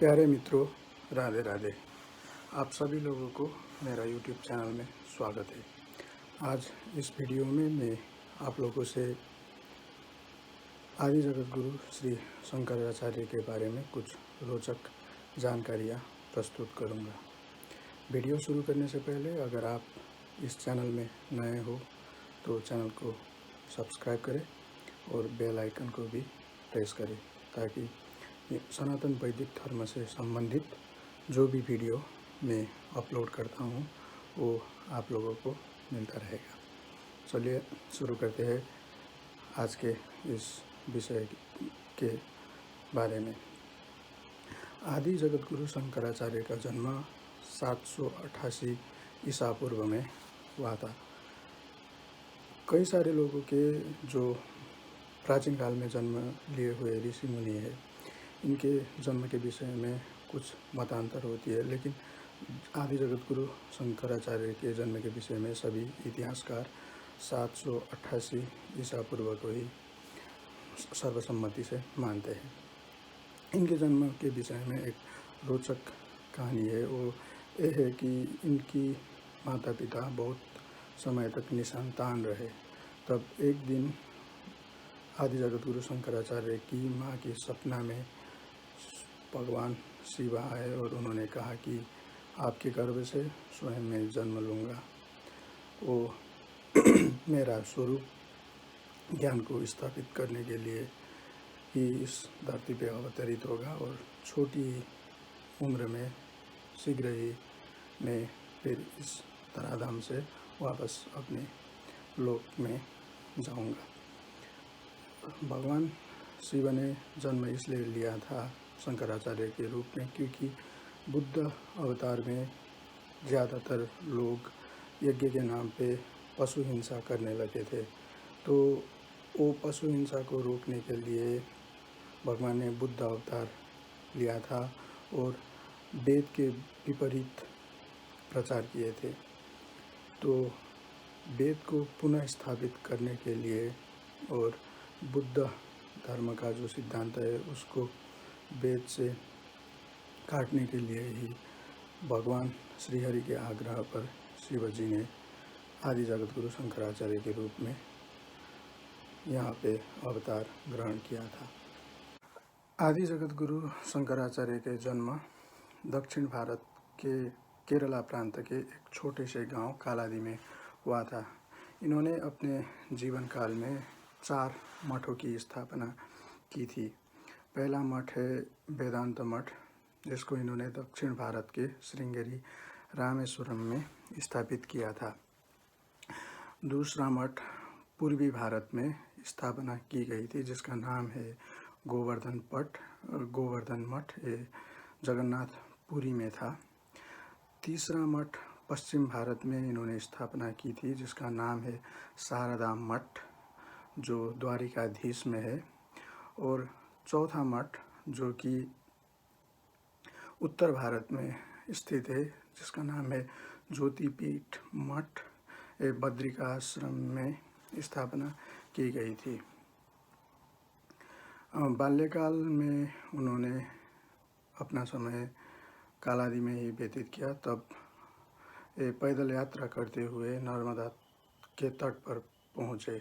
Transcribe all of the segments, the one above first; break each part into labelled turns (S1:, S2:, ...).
S1: प्यारे मित्रों, राधे राधे। आप सभी लोगों को मेरा यूट्यूब चैनल में स्वागत है। आज इस वीडियो में मैं आप लोगों से आदि जगत गुरु श्री शंकराचार्य के बारे में कुछ रोचक जानकारियाँ प्रस्तुत करूँगा। वीडियो शुरू करने से पहले अगर आप इस चैनल में नए हो तो चैनल को सब्सक्राइब करें और बेल आइकन को भी प्रेस करें ताकि सनातन वैदिक धर्म से संबंधित जो भी वीडियो मैं अपलोड करता हूँ वो आप लोगों को मिलता रहेगा। चलिए शुरू करते हैं आज के इस विषय के बारे में। आदि जगत गुरु शंकराचार्य का जन्म 788 ईसा पूर्व में हुआ था। कई सारे लोगों के जो प्राचीन काल में जन्म लिए हुए ऋषि मुनि है, इनके जन्म के विषय में कुछ मतांतर होती है, लेकिन आदि जगत गुरु शंकराचार्य के जन्म के विषय में सभी इतिहासकार 788 ईसा पूर्व को ही सर्वसम्मति से मानते हैं। इनके जन्म के विषय में एक रोचक कहानी है। वो ये है कि इनकी माता पिता बहुत समय तक निसंतान रहे। तब एक दिन आदि जगत गुरु शंकराचार्य की माँ के सपना में भगवान शिव आए और उन्होंने कहा कि आपके गर्भ से स्वयं मैं जन्म लूँगा। वो मेरा स्वरूप ज्ञान को स्थापित करने के लिए ही इस धरती पे अवतरित होगा और छोटी उम्र में शीघ्र ही मैं फिर इस धराधाम से वापस अपने लोक में जाऊंगा। भगवान शिव ने जन्म इसलिए लिया था शंकराचार्य के रूप में क्योंकि बुद्ध अवतार में ज़्यादातर लोग यज्ञ के नाम पे पशु हिंसा करने लगे थे। तो वो पशु हिंसा को रोकने के लिए भगवान ने बुद्ध अवतार लिया था और वेद के विपरीत प्रचार किए थे। तो वेद को पुनः स्थापित करने के लिए और बुद्ध धर्म का जो सिद्धांत है उसको वेद से काटने के लिए ही भगवान श्रीहरि के आग्रह पर शिव जी ने आदि जगत गुरु शंकराचार्य के रूप में यहाँ पे अवतार ग्रहण किया था। आदि जगत गुरु शंकराचार्य के जन्म दक्षिण भारत के केरला प्रांत के एक छोटे से गांव कालादी में हुआ था। इन्होंने अपने जीवन काल में 4 मठों की स्थापना की थी। पहला मठ है वेदांत मठ, जिसको इन्होंने दक्षिण भारत के श्रृंगेरी रामेश्वरम में स्थापित किया था। दूसरा मठ पूर्वी भारत में स्थापना की गई थी, जिसका नाम है गोवर्धन मठ। ये जगन्नाथपुरी में था। तीसरा मठ पश्चिम भारत में इन्होंने स्थापना की थी, जिसका नाम है शारदा मठ, जो द्वारिकाधीश में है। और चौथा मठ जो कि उत्तर भारत में स्थित है, जिसका नाम है ज्योतिपीठ मठ, ये बद्रिकाश्रम में स्थापना की गई थी। बाल्यकाल में उन्होंने अपना समय कालादी में ही व्यतीत किया। तब ये पैदल यात्रा करते हुए नर्मदा के तट पर पहुँचे।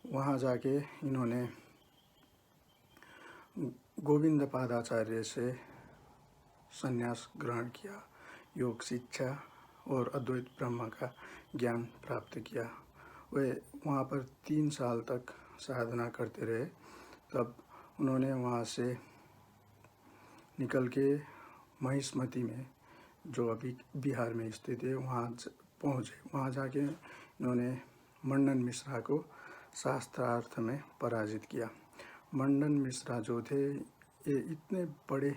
S1: वहाँ जाके इन्होंने गोविंद पादाचार्य से संन्यास ग्रहण किया, योग शिक्षा और अद्वैत ब्रह्म का ज्ञान प्राप्त किया। वे वहाँ पर 3 साल तक साधना करते रहे। तब उन्होंने वहाँ से निकल के महिष्मति में, जो अभी बिहार में स्थित है, वहाँ पहुँचे। वहाँ जाके इन्होंने मंडन मिश्रा को शास्त्रार्थ में पराजित किया। मंडन मिश्रा जो थे, ये इतने बड़े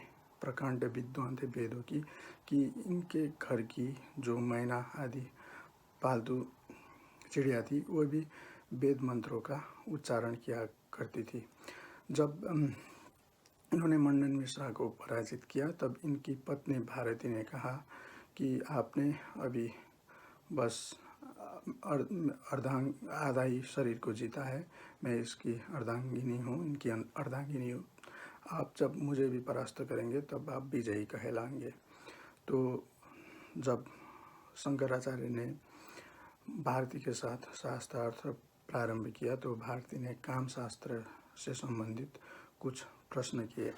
S1: प्रकांड विद्वान थे वेदों की कि इनके घर की जो मैना आदि पालतू चिड़िया थी, वो भी वेद मंत्रों का उच्चारण किया करती थी। जब इन्होंने मंडन मिश्रा को पराजित किया, तब इनकी पत्नी भारती ने कहा कि आपने अभी बस आधा ही शरीर को जीता है, मैं इसकी अर्धांगिनी हूँ, इनकी अर्धांगिनी हूँ, आप जब मुझे भी परास्त करेंगे तब आप विजयी कहलाएंगे। तो जब शंकराचार्य ने भारती के साथ शास्त्रार्थ प्रारंभ किया तो भारती ने काम शास्त्र से संबंधित कुछ प्रश्न किए,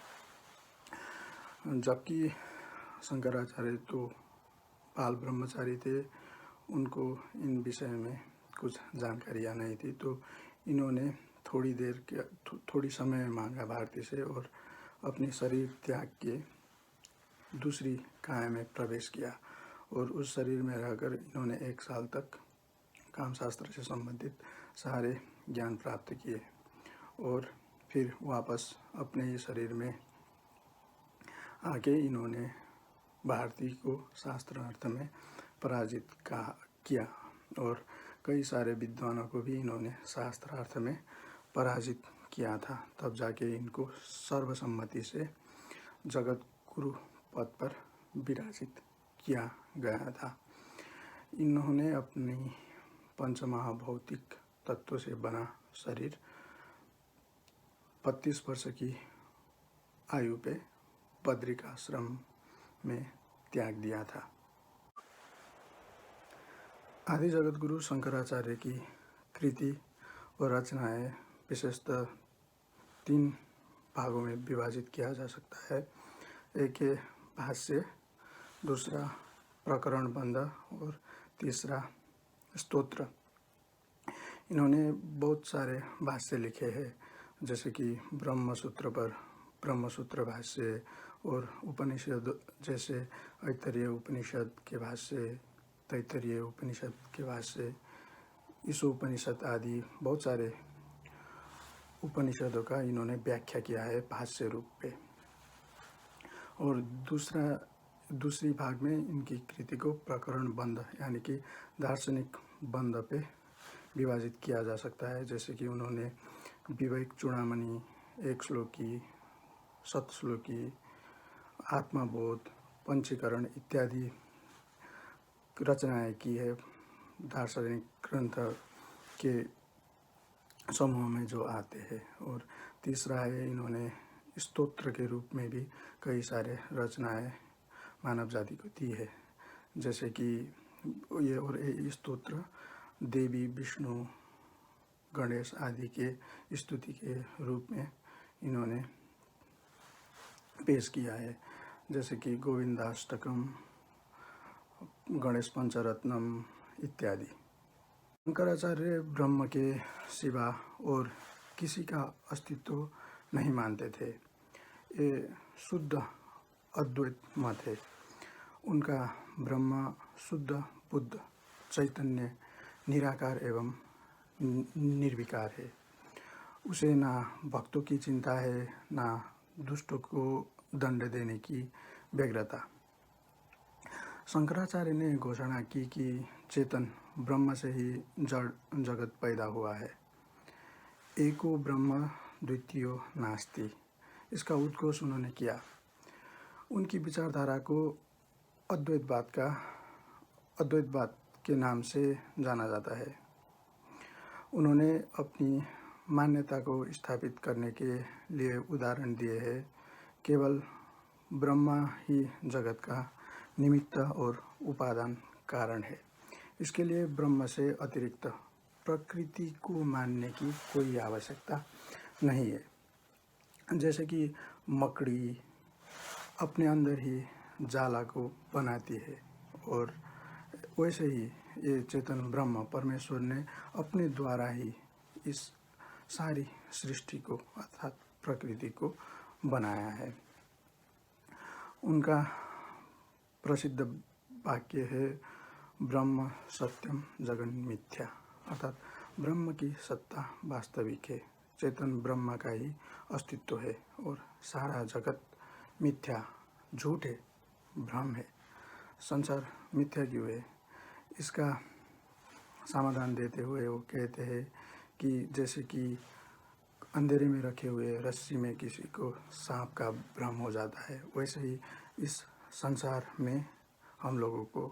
S1: जबकि शंकराचार्य तो बाल ब्रह्मचारी थे, उनको इन विषय में कुछ जानकारियाँ नहीं थी। तो इन्होंने थोड़ी समय मांगा भारती से और अपनी शरीर त्याग के दूसरी काया में प्रवेश किया और उस शरीर में रहकर इन्होंने 1 साल तक कामशास्त्र से संबंधित सारे ज्ञान प्राप्त किए और फिर वापस अपने ही शरीर में आके इन्होंने भारती को शास्त्रार्थ में पराजित किया और कई सारे विद्वानों को भी इन्होंने शास्त्रार्थ में पराजित किया था। तब जाके इनको सर्वसम्मति से जगत गुरु पद पर विराजित किया गया था। इन्होंने अपनी पंचमहाभौतिक तत्व से बना शरीर 32 वर्ष की आयु पे बद्रिकाश्रम में त्याग दिया था। आदि जगत गुरु शंकराचार्य की कृति और रचनाएं विशेषतः 3 भागों में विभाजित किया जा सकता है। एक है भाष्य, दूसरा प्रकरण बंध और तीसरा स्तोत्र। इन्होंने बहुत सारे भाष्य लिखे हैं, जैसे कि ब्रह्मसूत्र पर ब्रह्मसूत्र भाष्य और उपनिषद जैसे ऐतरेय उपनिषद के भाष्य, तैत्तरीय उपनिषद के भाष्य, ईशोपनिषद आदि बहुत सारे उपनिषदों का इन्होंने व्याख्या किया है भाष्य रूप पे। और दूसरी भाग में इनकी कृति को प्रकरण बंध यानी कि दार्शनिक बंध पे विभाजित किया जा सकता है। जैसे कि उन्होंने विवेक चूड़ामणि, 1 श्लोकी, शतश्लोकी, आत्मबोध, पंचीकरण इत्यादि रचनाएं की है दार्शनिक ग्रंथ के समूह में जो आते हैं। और तीसरा है, इन्होंने स्तोत्र के रूप में भी कई सारे रचनाएं मानव जाति को दी है, जैसे कि ये स्तोत्र देवी, विष्णु, गणेश आदि के स्तुति के रूप में इन्होंने पेश किया है, जैसे कि गोविंदाष्टकम, गणेश पंचरत्नम इत्यादि। शंकराचार्य ब्रह्म के सिवा और किसी का अस्तित्व नहीं मानते थे। ये शुद्ध अद्वैत मत है। उनका ब्रह्म शुद्ध बुद्ध चैतन्य निराकार एवं निर्विकार है। उसे ना भक्तों की चिंता है, ना दुष्टों को दंड देने की व्यग्रता। शंकराचार्य ने घोषणा की कि चेतन ब्रह्म से ही जड़ जगत पैदा हुआ है। एको ब्रह्म द्वितीयो नास्ति, इसका उद्घोष उन्होंने किया। उनकी विचारधारा को अद्वैतवाद के नाम से जाना जाता है। उन्होंने अपनी मान्यता को स्थापित करने के लिए उदाहरण दिए हैं। केवल ब्रह्मा ही जगत का निमित्त और उपादान कारण है। इसके लिए ब्रह्म से अतिरिक्त प्रकृति को मानने की कोई आवश्यकता नहीं है। जैसे कि मकड़ी अपने अंदर ही जाला को बनाती है, और वैसे ही ये चेतन ब्रह्म परमेश्वर ने अपने द्वारा ही इस सारी सृष्टि को अर्थात प्रकृति को बनाया है। उनका प्रसिद्ध वाक्य है ब्रह्म सत्यम जगन मिथ्या, अर्थात ब्रह्म की सत्ता वास्तविक है, चेतन ब्रह्म का ही अस्तित्व है और सारा जगत मिथ्या झूठ है, भ्रम है। संसार मिथ्या क्यों है, इसका समाधान देते हुए वो कहते हैं कि जैसे कि अंधेरे में रखे हुए रस्सी में किसी को सांप का भ्रम हो जाता है, वैसे ही इस संसार में हम लोगों को,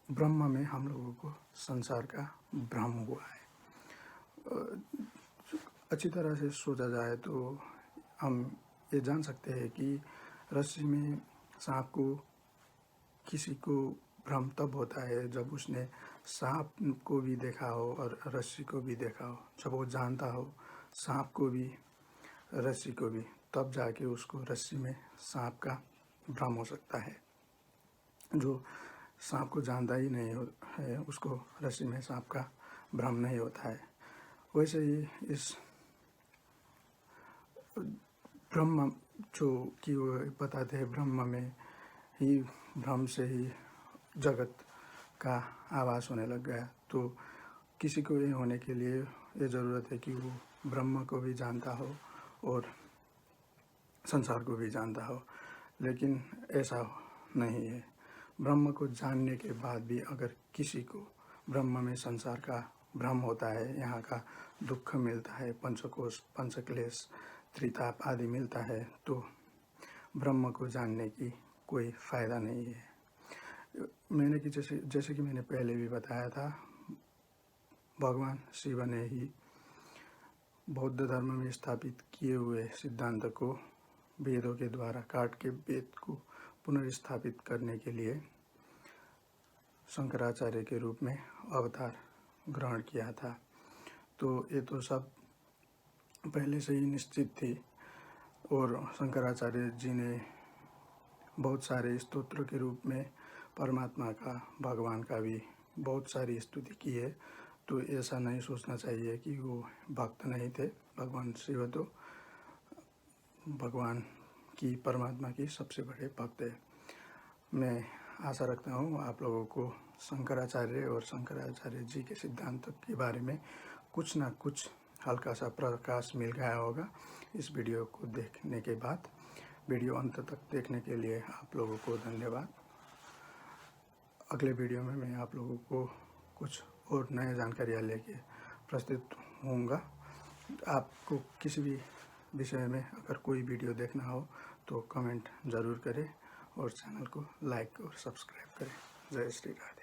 S1: ब्रह्म में हम लोगों को संसार का भ्रम हुआ है। अच्छी तरह से सोचा जाए तो हम ये जान सकते हैं कि रस्सी में सांप को किसी को भ्रम तब होता है जब उसने सांप को भी देखा हो और रस्सी को भी देखा हो। जब वो जानता हो सांप को भी रस्सी को भी, तब जाके उसको रस्सी में सांप का भ्रम हो सकता है। जो सांप को जानता ही नहीं है उसको रस्सी में सांप का भ्रम नहीं होता है। वैसे ही इस ब्रह्म जो कि वो बताते हैं, ब्रह्म में ही भ्रम से ही जगत का आभास होने लग गया। तो किसी को ये होने के लिए ये ज़रूरत है कि वो ब्रह्म को भी जानता हो और संसार को भी जानता हो, लेकिन ऐसा नहीं है। ब्रह्म को जानने के बाद भी अगर किसी को ब्रह्म में संसार का भ्रम होता है, यहाँ का दुख मिलता है, पंचकोश पंचक्लेश त्रिताप आदि मिलता है, तो ब्रह्म को जानने की कोई फ़ायदा नहीं है। मैंने कि जैसे कि मैंने पहले भी बताया था, भगवान शिव ने ही बौद्ध धर्म में स्थापित किए हुए सिद्धांत को वेदों के द्वारा काट के वेद को पुनर्स्थापित करने के लिए शंकराचार्य के रूप में अवतार ग्रहण किया था। तो ये तो सब पहले से ही निश्चित थी और शंकराचार्य जी ने बहुत सारे स्तोत्र के रूप में परमात्मा का, भगवान का भी बहुत सारी स्तुति की है। तो ऐसा नहीं सोचना चाहिए कि वो भक्त नहीं थे। भगवान शिव तो भगवान की, परमात्मा की सबसे बड़े भक्त है। मैं आशा रखता हूँ आप लोगों को शंकराचार्य और शंकराचार्य जी के सिद्धांत के बारे में कुछ ना कुछ हल्का सा प्रकाश मिल गया होगा इस वीडियो को देखने के बाद। वीडियो अंत तक देखने के लिए आप लोगों को धन्यवाद। अगले वीडियो में मैं आप लोगों को कुछ और नए जानकारियाँ लेके प्रस्तुत होऊंगा। आपको किसी भी विषय में अगर कोई वीडियो देखना हो तो कमेंट ज़रूर करें और चैनल को लाइक और सब्सक्राइब करें। जय श्री राधे।